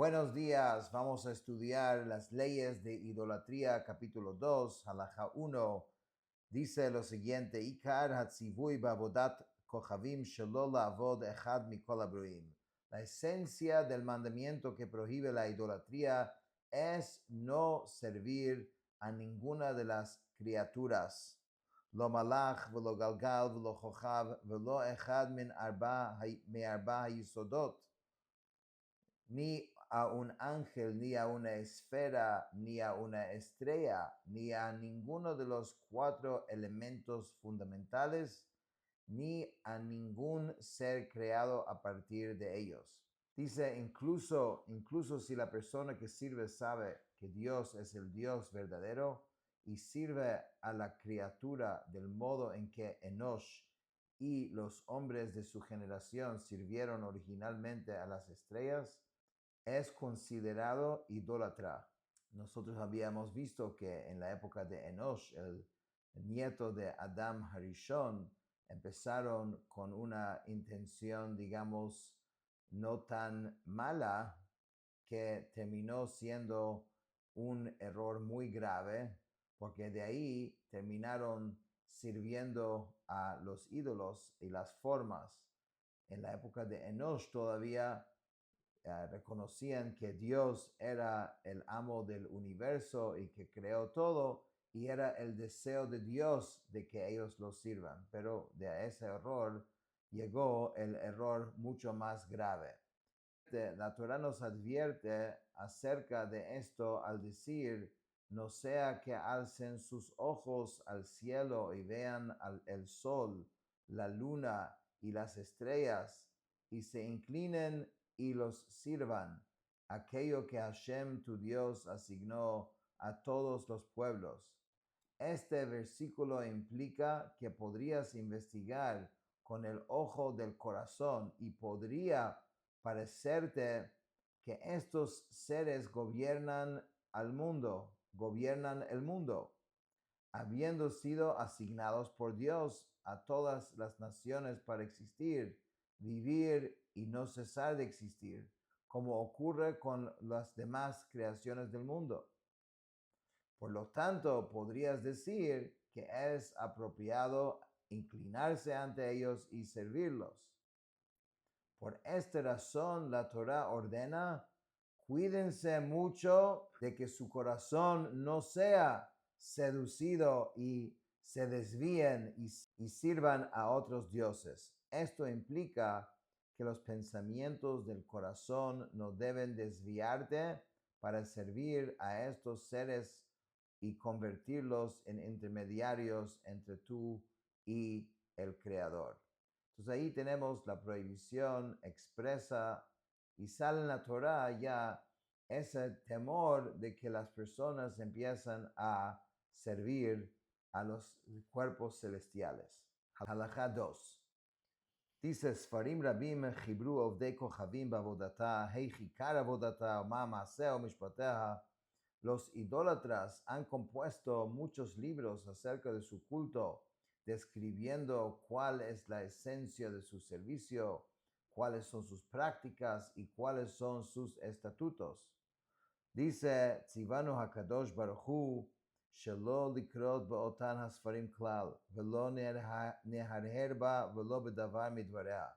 Buenos días, vamos a estudiar las leyes de idolatría, capítulo 2, halajá 1. Dice lo siguiente: Ikar hatzivui bavodat kochavim shelo la'avod echad mikol habruim. La esencia del mandamiento que prohíbe la idolatría es no servir a ninguna de las criaturas. Lo malach, velo galgal, velo chochav, velo echad min arba hayisodot, ni a un ángel, ni a una esfera, ni a una estrella, ni a ninguno de los 4 elementos fundamentales, ni a ningún ser creado a partir de ellos. Dice, incluso si la persona que sirve sabe que Dios es el Dios verdadero y sirve a la criatura del modo en que Enosh y los hombres de su generación sirvieron originalmente a las estrellas, es considerado idólatra. Nosotros habíamos visto que en la época de Enosh, el nieto de Adam Harishon, empezaron con una intención, digamos, no tan mala, que terminó siendo un error muy grave, porque de ahí terminaron sirviendo a los ídolos y las formas. En la época de Enosh todavía reconocían que Dios era el amo del universo y que creó todo, y era el deseo de Dios de que ellos lo sirvan. Pero de ese error llegó el error mucho más grave. La Torah nos advierte acerca de esto al decir: no sea que alcen sus ojos al cielo y vean el sol, la luna y las estrellas, y se inclinen y los sirvan, aquello que Hashem tu Dios asignó a todos los pueblos. Este versículo implica que podrías investigar con el ojo del corazón y podría parecerte que estos seres gobiernan el mundo, habiendo sido asignados por Dios a todas las naciones para existir, vivir y no cesar de existir, como ocurre con las demás creaciones del mundo. Por lo tanto, podrías decir que es apropiado inclinarse ante ellos y servirlos. Por esta razón, la Torah ordena: cuídense mucho de que su corazón no sea seducido y se desvíen y sirvan a otros dioses. Esto implica que los pensamientos del corazón no deben desviarte para servir a estos seres y convertirlos en intermediarios entre tú y el Creador. Entonces ahí tenemos la prohibición expresa, y sale en la Torah ya ese temor de que las personas empiezan a servir a los cuerpos celestiales. Halajá 2. Dice: Sfarim rabim chibru ovdei kochavim bavodata, heichikar avodata, ma maaseh mishpateha. Los idólatras han compuesto muchos libros acerca de su culto, describiendo cuál es la esencia de su servicio, cuáles son sus prácticas y cuáles son sus estatutos. Dice Tzivanu HaKadosh Baruch Hu, Shelo likrot ba'otan hasfarim klal, velo neharher ba, velo bedavar midvarea.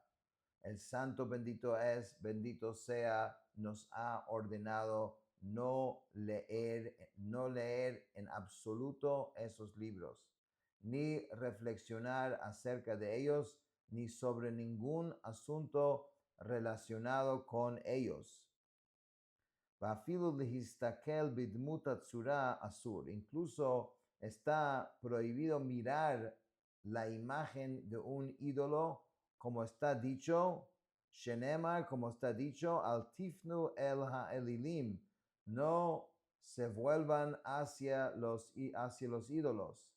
El santo bendito es, bendito sea, nos ha ordenado no leer en absoluto esos libros, ni reflexionar acerca de ellos, ni sobre ningún asunto relacionado con ellos. Incluso está prohibido mirar la imagen de un ídolo, como está dicho, Shenemar, como está dicho, al tifnu el ha'elilim, no se vuelvan hacia los ídolos.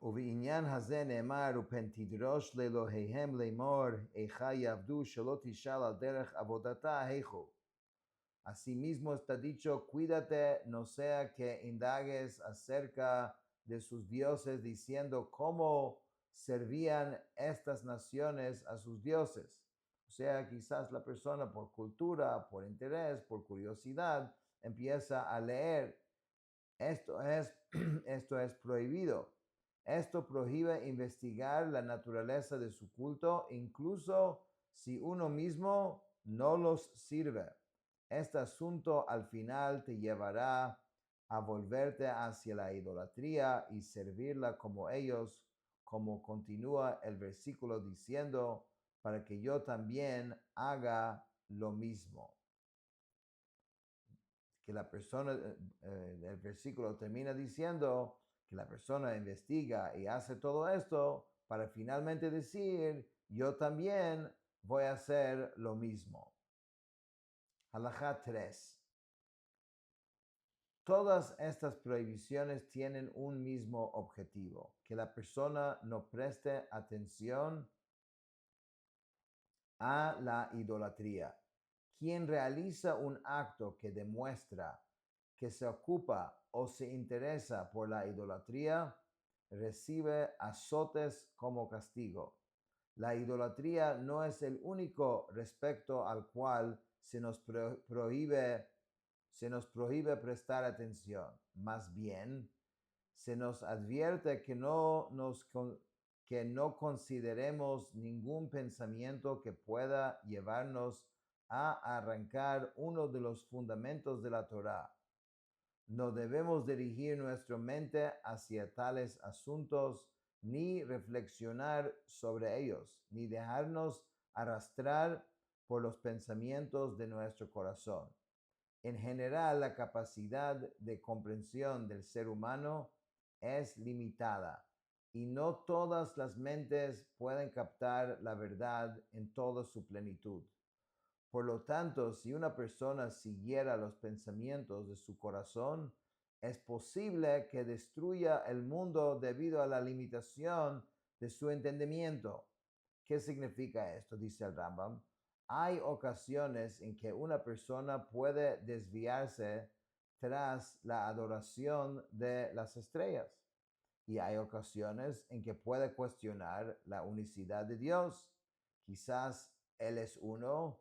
ובעניין הזה נאמר, ופן תדרוש לאלוהיהם לאמור, איכה יעבדו שלא תשאל על דרך עבודתה היכו. Asimismo está dicho: cuídate, no sea que indagues acerca de sus dioses, diciendo cómo servían estas naciones a sus dioses. O sea, quizás la persona por cultura, por interés, por curiosidad, empieza a leer, esto es, esto es prohibido. Esto prohíbe investigar la naturaleza de su culto, incluso si uno mismo no los sirve. Este asunto al final te llevará a volverte hacia la idolatría y servirla como ellos, como continúa el versículo diciendo, para que yo también haga lo mismo. Que la persona, el versículo termina diciendo que la persona investiga y hace todo esto para finalmente decir, yo también voy a hacer lo mismo. Halajá 3. Todas estas prohibiciones tienen un mismo objetivo, que la persona no preste atención a la idolatría. Quien realiza un acto que demuestra que se ocupa o se interesa por la idolatría, recibe azotes como castigo. La idolatría no es el único respecto al cual se nos prohíbe prestar atención. Más bien, se nos advierte que que no consideremos ningún pensamiento que pueda llevarnos a arrancar uno de los fundamentos de la Torá. No debemos dirigir nuestra mente hacia tales asuntos, ni reflexionar sobre ellos, ni dejarnos arrastrar por los pensamientos de nuestro corazón. En general, la capacidad de comprensión del ser humano es limitada y no todas las mentes pueden captar la verdad en toda su plenitud. Por lo tanto, si una persona siguiera los pensamientos de su corazón, es posible que destruya el mundo debido a la limitación de su entendimiento. ¿Qué significa esto? Dice el Rambam. Hay ocasiones en que una persona puede desviarse tras la adoración de las estrellas. Y hay ocasiones en que puede cuestionar la unicidad de Dios. Quizás Él es uno,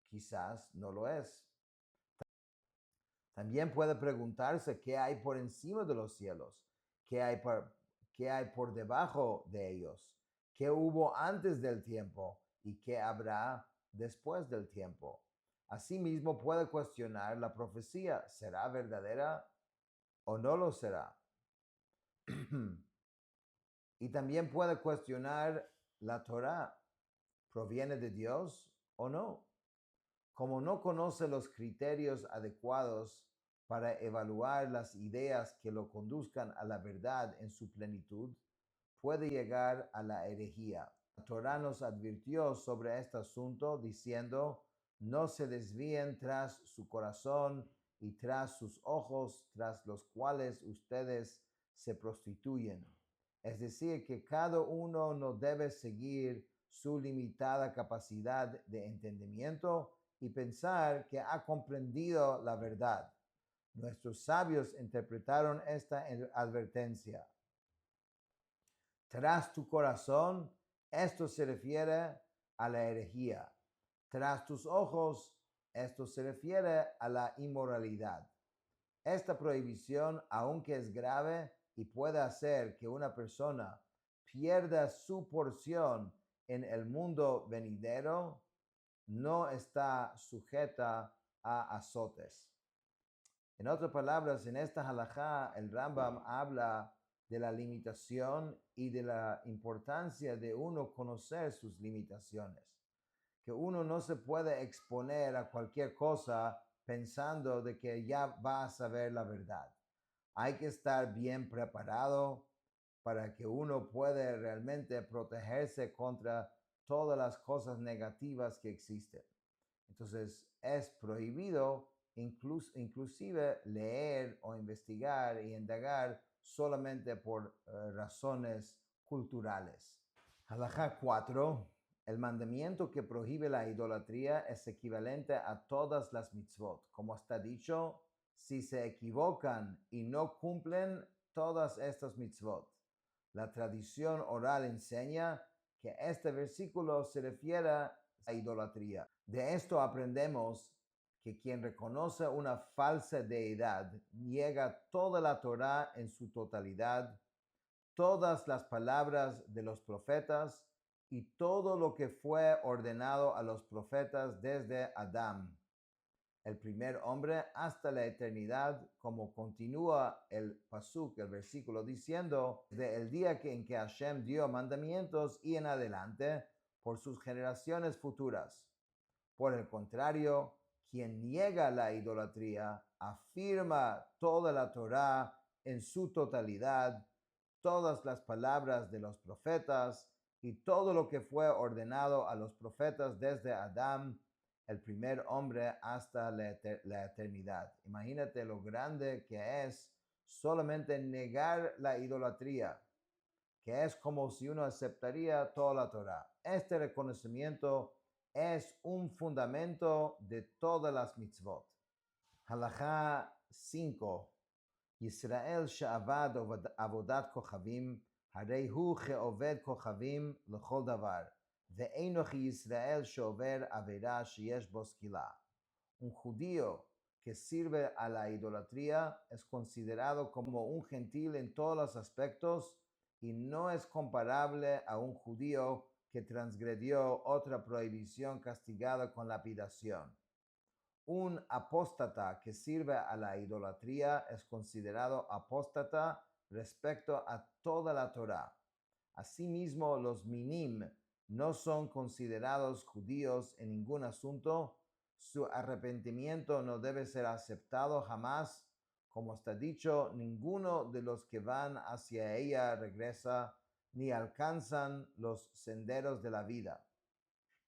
quizás no lo es. También puede preguntarse qué hay por encima de los cielos, qué hay por debajo de ellos, qué hubo antes del tiempo y qué habrá después del tiempo. Asimismo puede cuestionar la profecía, ¿será verdadera o no lo será? Y también puede cuestionar la Torá, ¿proviene de Dios o no? Como no conoce los criterios adecuados para evaluar las ideas que lo conduzcan a la verdad en su plenitud, puede llegar a la herejía. La Torá nos advirtió sobre este asunto diciendo, no se desvíen tras su corazón y tras sus ojos, tras los cuales ustedes se prostituyen. Es decir, que cada uno no debe seguir su limitada capacidad de entendimiento y pensar que ha comprendido la verdad. Nuestros sabios interpretaron esta advertencia. Tras tu corazón, esto se refiere a la herejía. Tras tus ojos, esto se refiere a la inmoralidad. Esta prohibición, aunque es grave y puede hacer que una persona pierda su porción en el mundo venidero, no está sujeta a azotes. En otras palabras, en esta halajá, el Rambam habla de la limitación y de la importancia de uno conocer sus limitaciones. Que uno no se puede exponer a cualquier cosa pensando de que ya va a saber la verdad. Hay que estar bien preparado para que uno pueda realmente protegerse contra todas las cosas negativas que existen. Entonces es prohibido inclusive leer o investigar y indagar solamente por razones culturales. Halajá 4. El mandamiento que prohíbe la idolatría es equivalente a todas las mitzvot. Como está dicho, si se equivocan y no cumplen todas estas mitzvot. La tradición oral enseña que este versículo se la idolatría. De esto aprendemos que quien reconoce una falsa deidad niega toda la Torá en su totalidad, todas las palabras de los profetas y todo lo que fue ordenado a los profetas desde Adán, el primer hombre, hasta la eternidad, como continúa el pasuk, el versículo, diciendo, de el día en que Hashem dio mandamientos y en adelante, por sus generaciones futuras. Por el contrario, quien niega la idolatría afirma toda la Torá en su totalidad, todas las palabras de los profetas y todo lo que fue ordenado a los profetas desde Adán, el primer hombre, hasta la eternidad. Imagínate lo grande que es solamente negar la idolatría, que es como si uno aceptaría toda la Torá. Este reconocimiento es un fundamento de todas las mitzvot. Halajá 5. Yisrael she'avad avodat kochavim, harei hu she'oved kochavim lechol davar, ve'eino Yisrael she'over avera sheyesh bo skila. Un judío que sirve a la idolatría es considerado como un gentil en todos los aspectos y no es comparable a un judío que transgredió otra prohibición castigada con lapidación. Un apóstata que sirve a la idolatría es considerado apóstata respecto a toda la Torá. Asimismo, los minim no son considerados judíos en ningún asunto. Su arrepentimiento no debe ser aceptado jamás. Como está dicho, ninguno de los que van hacia ella regresa ni alcanzan los senderos de la vida.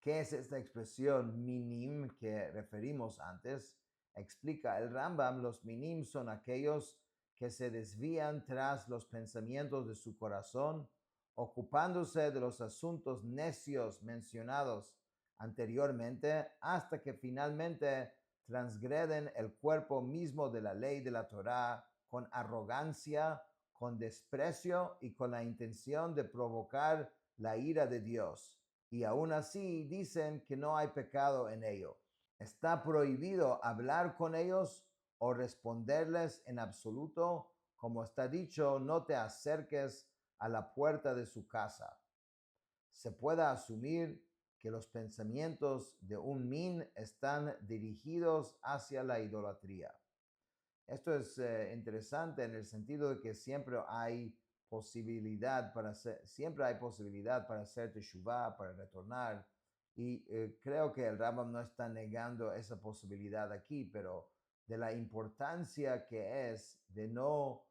¿Qué es esta expresión minim que referimos antes? Explica el Rambam, los minim son aquellos que se desvían tras los pensamientos de su corazón, ocupándose de los asuntos necios mencionados anteriormente, hasta que finalmente transgreden el cuerpo mismo de la ley de la Torá con arrogancia, con desprecio y con la intención de provocar la ira de Dios. Y aún así dicen que no hay pecado en ello. Está prohibido hablar con ellos o responderles en absoluto. Como está dicho, no te acerques a la puerta de su casa. Se puede asumir que los pensamientos de un min están dirigidos hacia la idolatría. Esto es interesante en el sentido de que siempre hay posibilidad para hacer teshuvah, para retornar. Y creo que el Rambam no está negando esa posibilidad aquí, pero de la importancia que es de no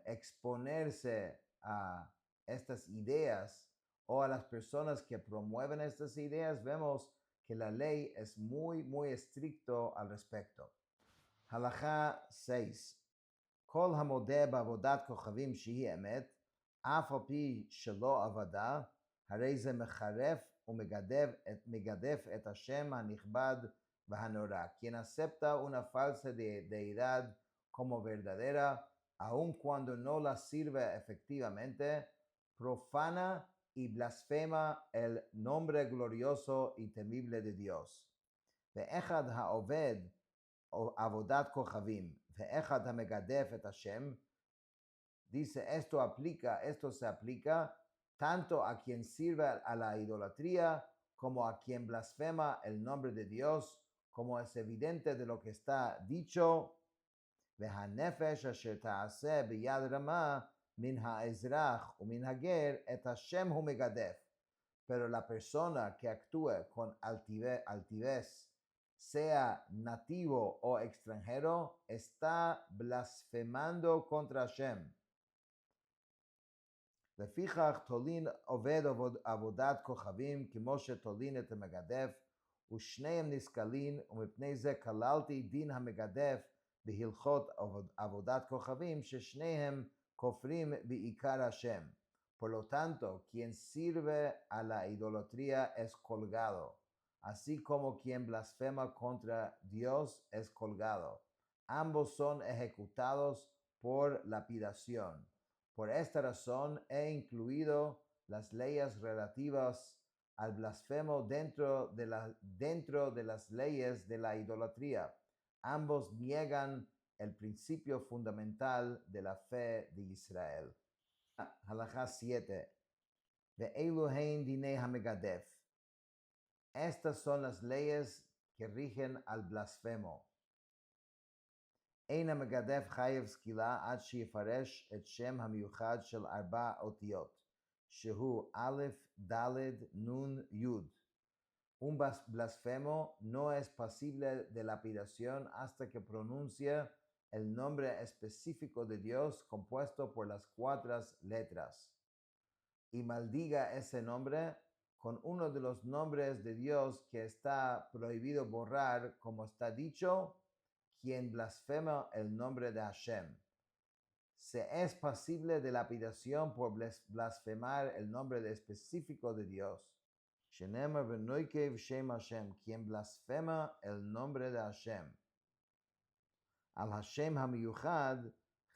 exponerse a estas ideas o a las personas que promueven estas ideas, vemos que la ley es muy, muy estricto al respecto. Halakha 6. Kol hamodeh ba'avodat kochavim shehi emet, af al pi shelo avada, harei ze mecharef umegadef et Hashem hanichbad v'hanora. Quien acepta una falsa deidad como verdadera, aun cuando no la sirve efectivamente, profana y blasfema el nombre glorioso y temible de Dios. Ve'echad ha'oved avodat kochavim, ve'echad hamegadef et Hashem. Dice, esto se aplica tanto a quien sirve a la idolatría como a quien blasfema el nombre de Dios, como es evidente de lo que está dicho. Ve'hanefesh asher ta'aseh biyad rama min ha'ezrach umin hager et Hashem hu megadef. Pero la persona que actúe con altivez, sea nativo o extranjero, está blasfemando contra Hashem. לפיכך תולין עובד עבודת כוכבים כמו שתולין את המגדף, ושניהם נסכלים, ומפני זה כללתי דין המגדף בהלכות עבודת כוכבים, ששניהם כופרים בעיקר השם. Por lo tanto, quien sirve a la idolatría es colgado, así como quien blasfema contra Dios es colgado. Ambos son ejecutados por lapidación. Por esta razón he incluido las leyes relativas al blasfemo dentro de las leyes de la idolatría. Ambos niegan el principio fundamental de la fe de Israel. Halajá 7. Ve'elu hein dinei hamegadef. Estas son las leyes que rigen al blasfemo. Ein hamegadef chayev skila ad shifaresh et shem hamiuchad shel arba otiot, shehu aleph, daled, nun, yud. Un blasfemo no es pasible de lapidación hasta que pronuncie el nombre específico de Dios compuesto por las 4 letras y maldiga ese nombre con uno de los nombres de Dios que está prohibido borrar, como está dicho, quien blasfema el nombre de Hashem. Se es pasible de lapidación por blasfemar el nombre específico de Dios. Shenemar v'noikev Shem Hashem, quien blasfema el nombre de Hashem. Al Hashem hamiyuchad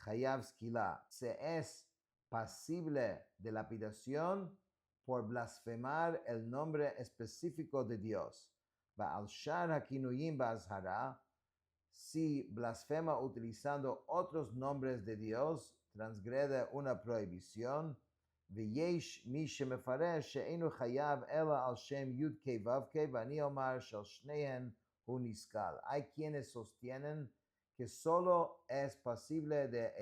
chayav skila. Se es pasible de lapidación por blasfemar el nombre específico de Dios. Ba'al shar hakinuyim ba'azhara, si blasfema utilizando otros nombres de Dios, transgrede una prohibición. V'yesh mi shemefaresh she'enu chayav ela al shem yud kei vav kei v'ani omar shel shneihen hu niskal. Hay quienes sostienen que solo es pasible de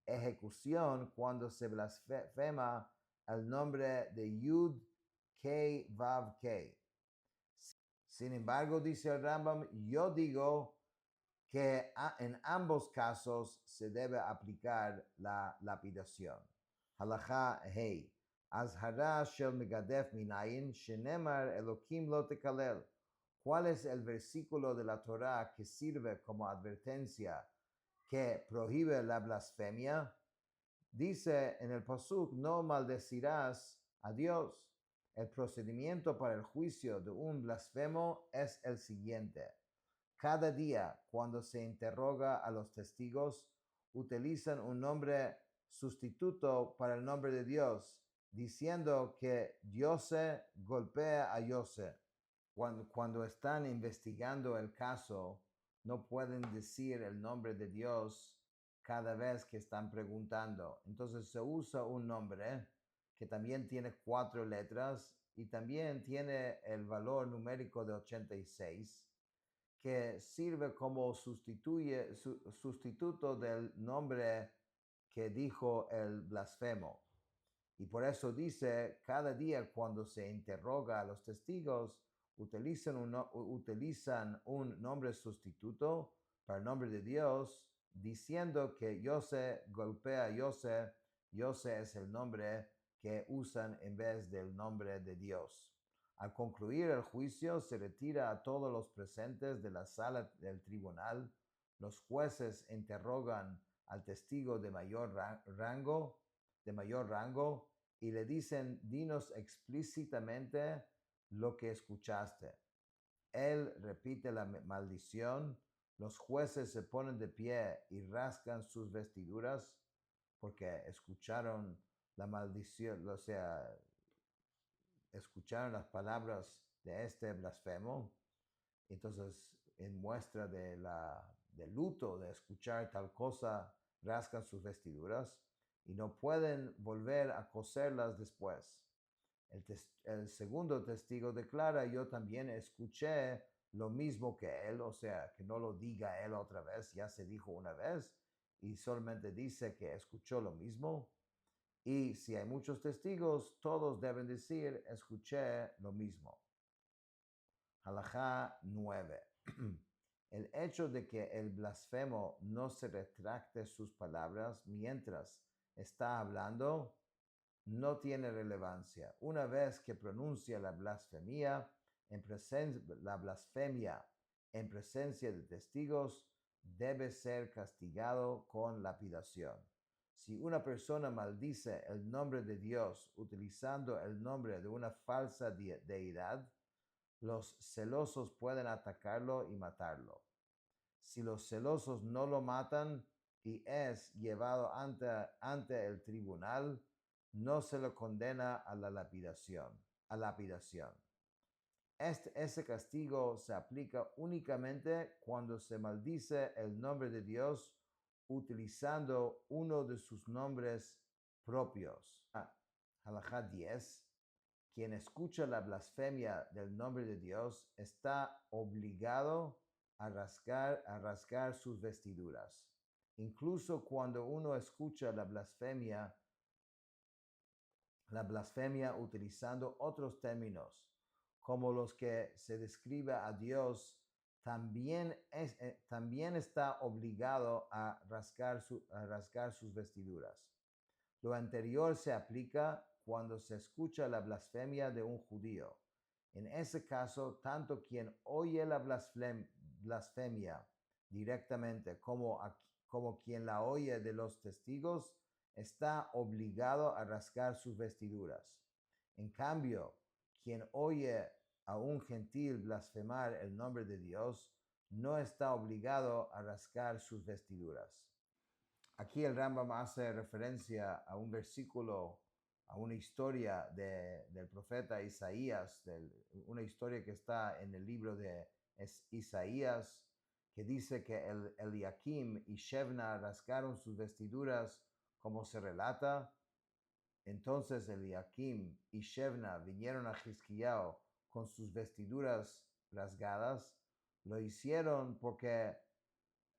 ejecución cuando se blasfema el nombre de Yud Kei Vav Kei. Sin embargo, dice el Rambam, yo digo que en ambos casos se debe aplicar la lapidación. Halachá Hei. Azhara shel megadef minayin shenemar Elokim lo tekalel. ¿Cuál es el versículo de la Torá que sirve como advertencia que prohíbe la blasfemia? Dice en el pasuk, no maldecirás a Dios. El procedimiento para el juicio de un blasfemo es el siguiente. Cada día, cuando se interroga a los testigos, utilizan un nombre sustituto para el nombre de Dios, diciendo que Yose golpea a Yose. Cuando están investigando el caso, no pueden decir el nombre de Dios cada vez que están preguntando. Entonces se usa un nombre que también tiene 4 letras y también tiene el valor numérico de 86, que sirve como sustituto del nombre que dijo el blasfemo. Y por eso dice, cada día cuando se interroga a los testigos, utilizan un nombre sustituto para el nombre de Dios, diciendo que Yose golpea a Yose. Yose es el nombre que usan en vez del nombre de Dios. Al concluir el juicio, se retira a todos los presentes de la sala del tribunal. Los jueces interrogan al testigo de mayor rango, y le dicen, dinos explícitamente lo que escuchaste. Él repite la maldición. Los jueces se ponen de pie y rascan sus vestiduras porque escucharon la maldición, o sea, escucharon las palabras de este blasfemo. Entonces, en muestra de luto de escuchar tal cosa, rascan sus vestiduras y no pueden volver a coserlas después. El segundo testigo declara, yo también escuché lo mismo que él, o sea, que no lo diga él otra vez, ya se dijo una vez, y solamente dice que escuchó lo mismo. Y si hay muchos testigos, todos deben decir, escuché lo mismo. Halajá 9. El hecho de que el blasfemo no se retracte sus palabras mientras está hablando no tiene relevancia. Una vez que pronuncia la blasfemia en presencia de testigos, debe ser castigado con lapidación. Si una persona maldice el nombre de Dios utilizando el nombre de una falsa deidad, los celosos pueden atacarlo y matarlo. Si los celosos no lo matan y es llevado ante el tribunal, no se le condena a la lapidación. Ese castigo se aplica únicamente cuando se maldice el nombre de Dios utilizando uno de sus nombres propios. Halajá 10. Quien escucha la blasfemia del nombre de Dios está obligado a rasgar sus vestiduras. Incluso cuando uno escucha la blasfemia utilizando otros términos, como los que se describe a Dios, también está obligado a rasgar sus vestiduras. Lo anterior se aplica cuando se escucha la blasfemia de un judío. En ese caso, tanto quien oye la blasfemia directamente como quien la oye de los testigos está obligado a rasgar sus vestiduras. En cambio, quien oye a un gentil blasfemar el nombre de Dios no está obligado a rasgar sus vestiduras. Aquí el Rambam hace referencia a un versículo, a una historia del profeta Isaías, una historia que está en el libro de Isaías, que dice que Eliakim y Shebna rasgaron sus vestiduras como se relata. Entonces Eliakim y Shebna vinieron a Hizkiyahu con sus vestiduras rasgadas. Lo hicieron porque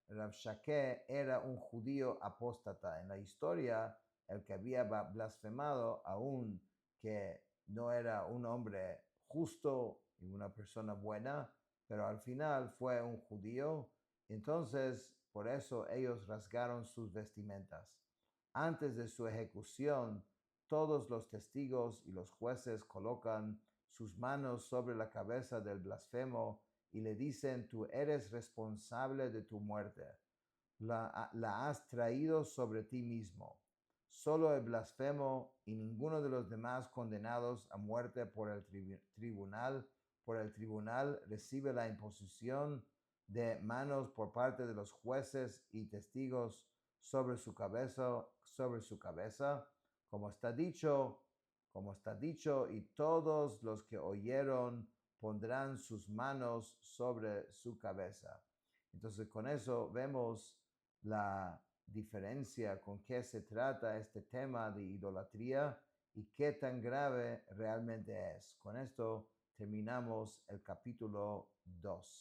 Rabshakeh era un judío apóstata. En la historia, el que había blasfemado, aún que no era un hombre justo y una persona buena, pero al final fue un judío. Entonces, por eso ellos rasgaron sus vestimentas. Antes de su ejecución, todos los testigos y los jueces colocan sus manos sobre la cabeza del blasfemo y le dicen: tú eres responsable de tu muerte. La has traído sobre ti mismo. Solo el blasfemo y ninguno de los demás condenados a muerte por el tribunal recibe la imposición de manos por parte de los jueces y testigos sobre su cabeza, como está dicho, y todos los que oyeron pondrán sus manos sobre su cabeza. Entonces, con eso vemos la diferencia con qué se trata este tema de idolatría y qué tan grave realmente es. Con esto terminamos el capítulo 2.